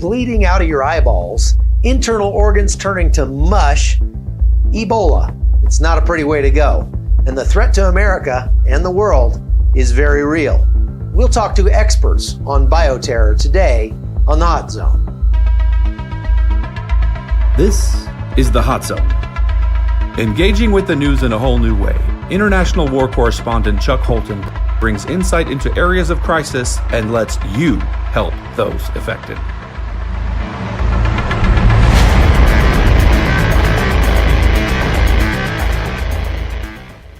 bleeding out of your eyeballs, internal organs turning to mush, Ebola. It's not a pretty way to go. And the threat to America and the world is very real. We'll talk to experts on bioterror today on The Hot Zone. This is The Hot Zone. Engaging with the news in a whole new way, international war correspondent Chuck Holton brings insight into areas of crisis and lets you help those affected.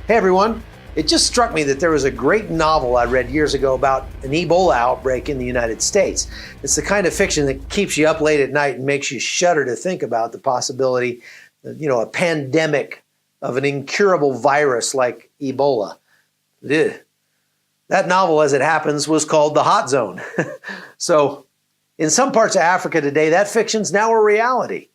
Hey everyone, it just struck me that there was a great novel I read years ago about an Ebola outbreak in the United States. It's the kind of fiction that keeps you up late at night and makes you shudder to think about the possibility, a pandemic of an incurable virus like Ebola. Ugh. That novel, as it happens, was called The Hot Zone. So, in some parts of Africa today, that fiction's now a reality.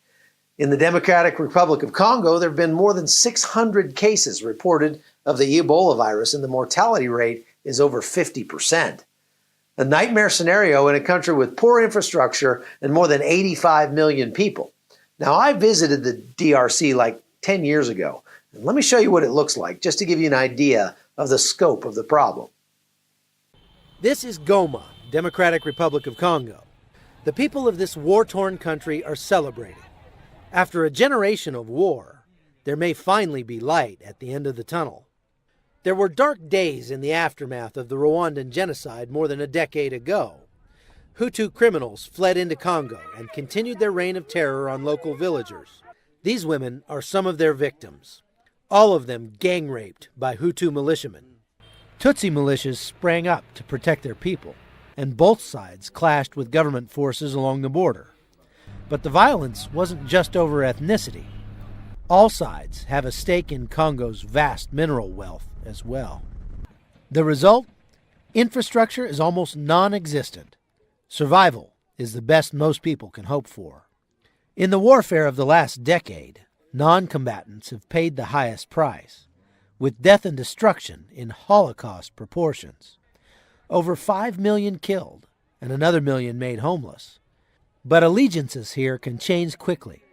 In the Democratic Republic of Congo, there have been more than 600 cases reported of the Ebola virus, and the mortality rate is over 50%. A nightmare scenario in a country with poor infrastructure and more than 85 million people. Now, I visited the DRC like 10 years ago, and let me show you what it looks like, just to give you an idea of the scope of the problem. This is Goma, Democratic Republic of Congo. The people of this war-torn country are celebrating. After a generation of war, there may finally be light at the end of the tunnel. There were dark days in the aftermath of the Rwandan genocide more than a decade ago. Hutu criminals fled into Congo and continued their reign of terror on local villagers. These women are some of their victims, all of them gang raped by Hutu militiamen. Tutsi militias sprang up to protect their people, and both sides clashed with government forces along the border. But the violence wasn't just over ethnicity. All sides have a stake in Congo's vast mineral wealth as well. The result? Infrastructure is almost non-existent. Survival is the best most people can hope for. In the warfare of the last decade, non-combatants have paid the highest price, with death and destruction in Holocaust proportions. Over 5 million killed and another million made homeless. But allegiances here can change quickly.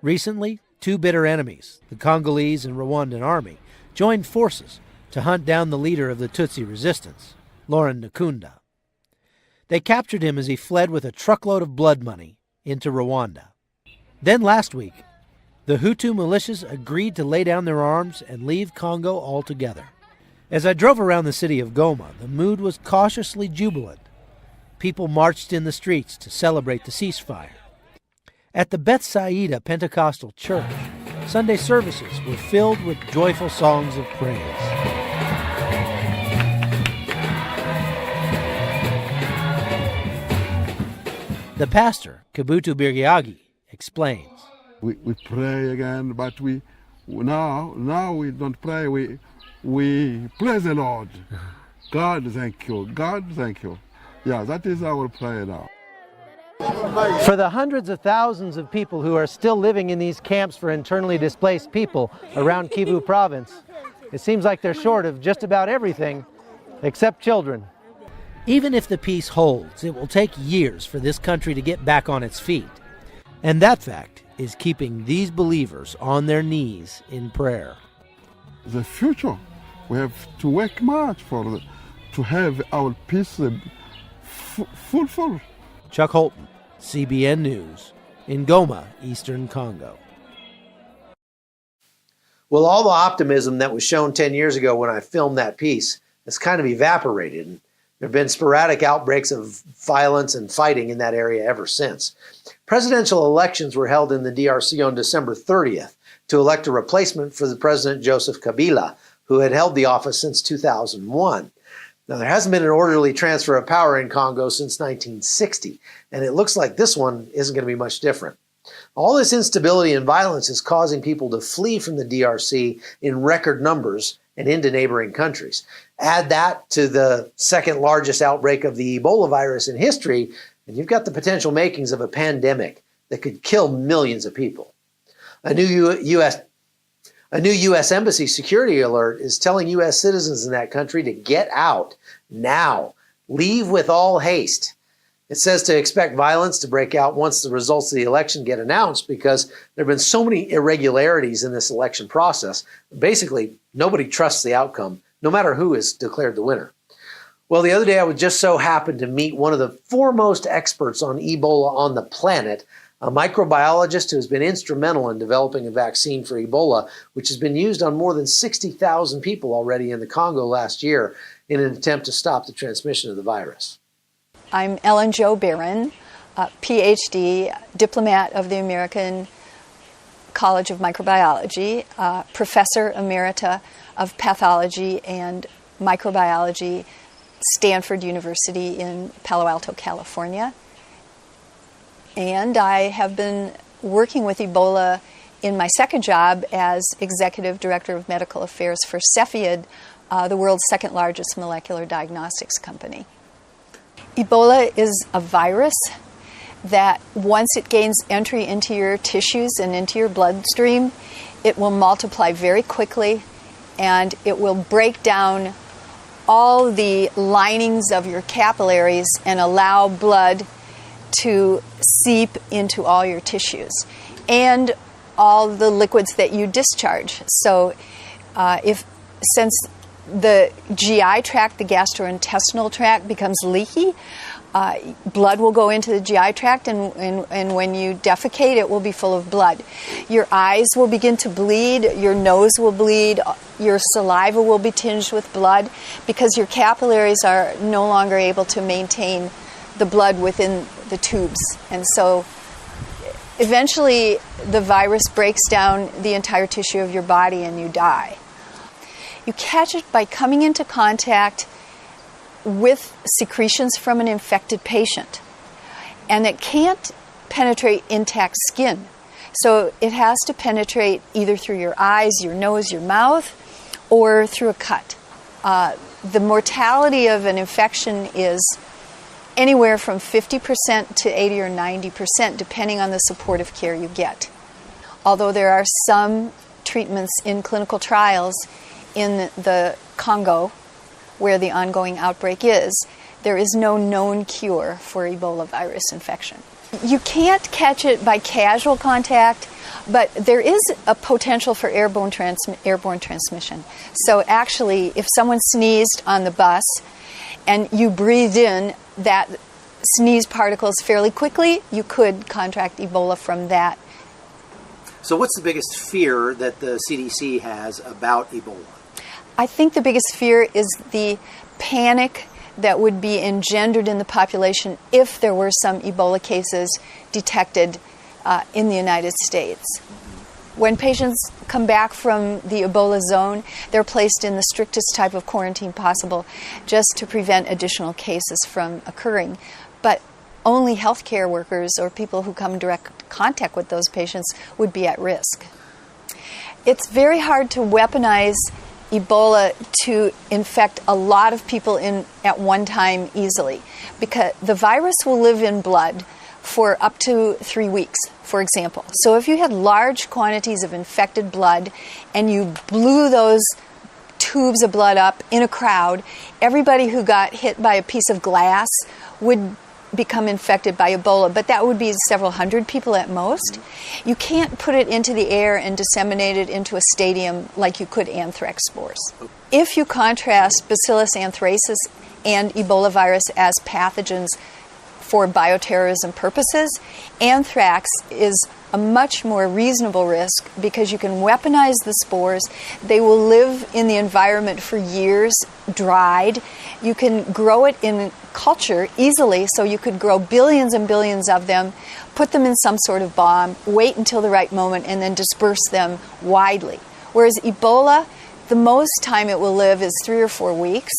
Recently, two bitter enemies, the Congolese and Rwandan army, joined forces to hunt down the leader of the Tutsi resistance, Laurent Nkunda. They captured him as he fled with a truckload of blood money into Rwanda. Then last week, the Hutu militias agreed to lay down their arms and leave Congo altogether. As I drove around the city of Goma, the mood was cautiously jubilant. People marched in the streets to celebrate the ceasefire. At the Beth Saida Pentecostal Church, Sunday services were filled with joyful songs of praise. The pastor, Kabutu Birgiagi, explains. We pray again, but now we don't pray. We praise the Lord. God, thank you. God, thank you. Yeah, that is our prayer now. For the hundreds of thousands of people who are still living in these camps for internally displaced people around Kivu province, it seems like they're short of just about everything except children. Even if the peace holds, it will take years for this country to get back on its feet. And that fact is keeping these believers on their knees in prayer. The future, we have to work much to have our peace full. Chuck Holton, CBN News, in Goma, Eastern Congo. Well, all the optimism that was shown 10 years ago when I filmed that piece has kind of evaporated. There have been sporadic outbreaks of violence and fighting in that area ever since. Presidential elections were held in the DRC on December 30th to elect a replacement for the President Joseph Kabila, who had held the office since 2001. Now, there hasn't been an orderly transfer of power in Congo since 1960, and it looks like this one isn't going to be much different. All this instability and violence is causing people to flee from the DRC in record numbers and into neighboring countries. Add that to the second largest outbreak of the Ebola virus in history, and you've got the potential makings of a pandemic that could kill millions of people. A new U.S. Embassy security alert is telling U.S. citizens in that country to get out now. Leave with all haste. It says to expect violence to break out once the results of the election get announced because there have been so many irregularities in this election process. Basically, nobody trusts the outcome, no matter who is declared the winner. Well, the other day I would just so happen to meet one of the foremost experts on Ebola on the planet, a microbiologist who has been instrumental in developing a vaccine for Ebola, which has been used on more than 60,000 people already in the Congo last year in an attempt to stop the transmission of the virus. I'm Ellen Jo Barron, PhD, diplomat of the American College of Microbiology, Professor Emerita of Pathology and Microbiology, Stanford University in Palo Alto, California. And I have been working with Ebola in my second job as Executive Director of Medical Affairs for Cepheid, the world's second largest molecular diagnostics company. Ebola is a virus that once it gains entry into your tissues and into your bloodstream, it will multiply very quickly and it will break down all the linings of your capillaries and allow blood to seep into all your tissues and all the liquids that you discharge. So since the GI tract, the gastrointestinal tract, becomes leaky, blood will go into the GI tract, and when you defecate, it will be full of blood. Your eyes will begin to bleed, your nose will bleed, your saliva will be tinged with blood because your capillaries are no longer able to maintain the blood within the tubes. And so eventually the virus breaks down the entire tissue of your body and you die. You catch it by coming into contact with secretions from an infected patient. And it can't penetrate intact skin. So it has to penetrate either through your eyes, your nose, your mouth, or through a cut. The mortality of an infection is anywhere from 50% to 80 or 90%, depending on the supportive care you get. Although there are some treatments in clinical trials in the Congo, where the ongoing outbreak is, there is no known cure for Ebola virus infection. You can't catch it by casual contact, but there is a potential for airborne transmission. So actually, if someone sneezed on the bus and you breathed in that sneeze particles fairly quickly, you could contract Ebola from that. So what's the biggest fear that the CDC has about Ebola? I think the biggest fear is the panic that would be engendered in the population if there were some Ebola cases detected in the United States. When patients come back from the Ebola zone, they're placed in the strictest type of quarantine possible just to prevent additional cases from occurring. But only healthcare workers or people who come in direct contact with those patients would be at risk. It's very hard to weaponize Ebola to infect a lot of people at one time easily, because the virus will live in blood for up to 3 weeks, for example. So if you had large quantities of infected blood and you blew those tubes of blood up in a crowd, everybody who got hit by a piece of glass would become infected by Ebola, but that would be several hundred people at most. You can't put it into the air and disseminate it into a stadium like you could anthrax spores. If you contrast Bacillus anthracis and Ebola virus as pathogens for bioterrorism purposes, anthrax is a much more reasonable risk because you can weaponize the spores. They will live in the environment for years, dried. You can grow it in culture easily, so you could grow billions and billions of them, put them in some sort of bomb, wait until the right moment, and then disperse them widely. Whereas Ebola, the most time it will live is 3 or 4 weeks,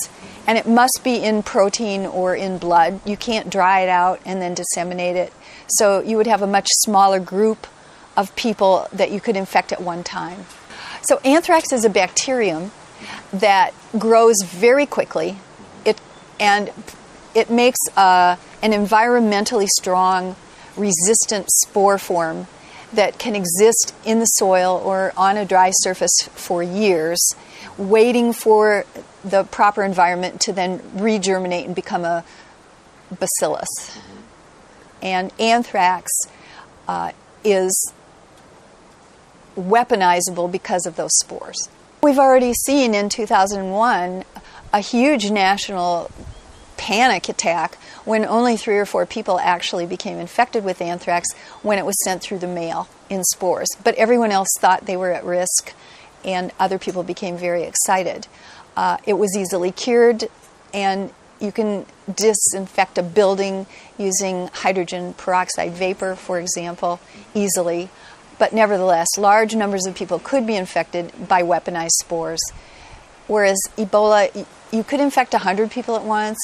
and it must be in protein or in blood. You can't dry it out and then disseminate it. So you would have a much smaller group of people that you could infect at one time. So anthrax is a bacterium that grows very quickly. It makes an environmentally strong, resistant spore form that can exist in the soil or on a dry surface for years, waiting for the proper environment to then regerminate and become a bacillus. And anthrax is weaponizable because of those spores. We've already seen in 2001 a huge national panic attack when only 3 or 4 people actually became infected with anthrax when it was sent through the mail in spores. But everyone else thought they were at risk, and other people became very excited. It was easily cured, and you can disinfect a building using hydrogen peroxide vapor, for example, easily. But nevertheless, large numbers of people could be infected by weaponized spores. Whereas Ebola, you could infect 100 people at once,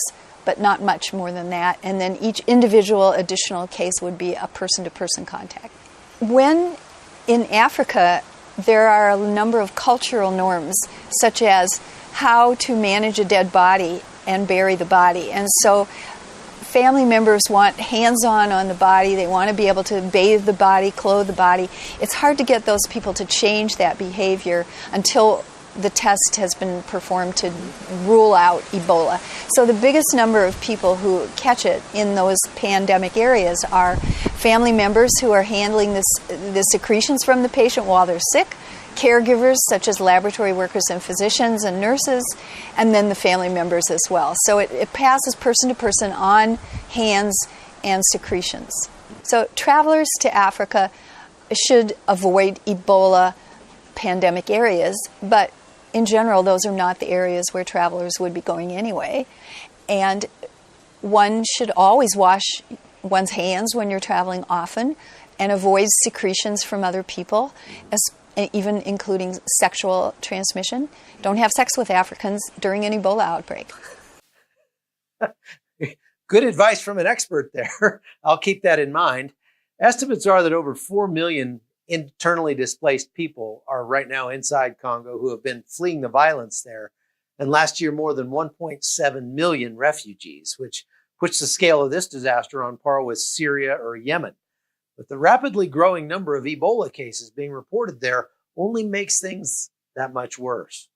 but not much more than that. And then each individual additional case would be a person-to-person contact. When in Africa, there are a number of cultural norms, such as how to manage a dead body and bury the body. And so family members want hands-on the body. They want to be able to bathe the body, clothe the body. It's hard to get those people to change that behavior until the test has been performed to rule out Ebola. So the biggest number of people who catch it in those pandemic areas are family members who are handling the secretions from the patient while they're sick, caregivers such as laboratory workers and physicians and nurses, and then the family members as well. So it passes person to person on hands and secretions. So travelers to Africa should avoid Ebola pandemic areas, but in general, those are not the areas where travelers would be going anyway. And one should always wash one's hands when you're traveling often and avoid secretions from other people, even including sexual transmission. Don't have sex with Africans during an Ebola outbreak. Good advice from an expert there. I'll keep that in mind. Estimates are that over 4 million internally displaced people are right now inside Congo who have been fleeing the violence there. And last year, more than 1.7 million refugees, which puts the scale of this disaster on par with Syria or Yemen. But the rapidly growing number of Ebola cases being reported there only makes things that much worse.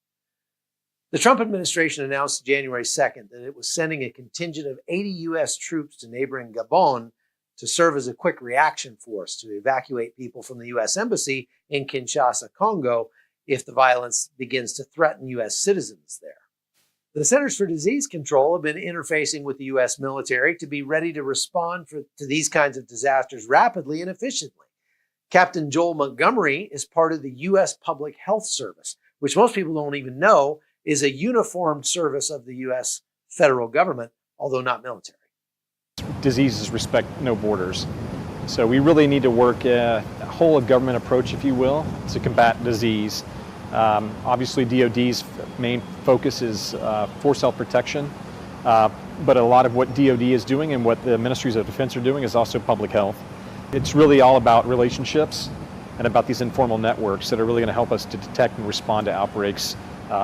The Trump administration announced January 2nd that it was sending a contingent of 80 U.S. troops to neighboring Gabon to serve as a quick reaction force to evacuate people from the U.S. Embassy in Kinshasa, Congo, if the violence begins to threaten U.S. citizens there. The Centers for Disease Control have been interfacing with the U.S. military to be ready to respond to these kinds of disasters rapidly and efficiently. Captain Joel Montgomery is part of the U.S. Public Health Service, which most people don't even know is a uniformed service of the U.S. federal government, although not military. Diseases respect no borders. So we really need to work a whole of government approach, if you will, to combat disease. Obviously, DOD's main focus is for self-protection, but a lot of what DOD is doing and what the ministries of defense are doing is also public health. It's really all about relationships and about these informal networks that are really going to help us to detect and respond to outbreaks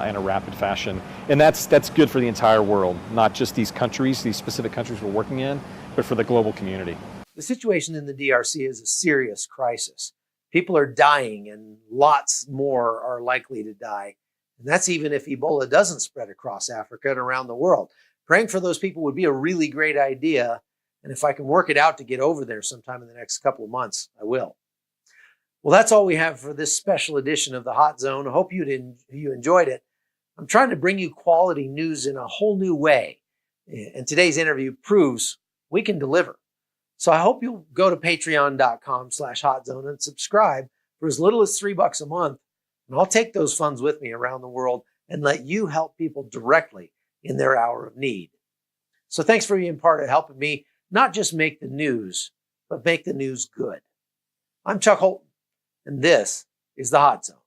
in a rapid fashion. And that's good for the entire world, not just these countries, these specific countries we're working in, but for the global community. The situation in the DRC is a serious crisis. People are dying and lots more are likely to die. And that's even if Ebola doesn't spread across Africa and around the world. Praying for those people would be a really great idea. And if I can work it out to get over there sometime in the next couple of months, I will. Well, that's all we have for this special edition of the Hot Zone. I hope you enjoyed it. I'm trying to bring you quality news in a whole new way. And today's interview proves we can deliver. So I hope you'll go to patreon.com/hotzone and subscribe for as little as $3 a month. And I'll take those funds with me around the world and let you help people directly in their hour of need. So thanks for being part of helping me not just make the news, but make the news good. I'm Chuck Holton, and this is the Hot Zone.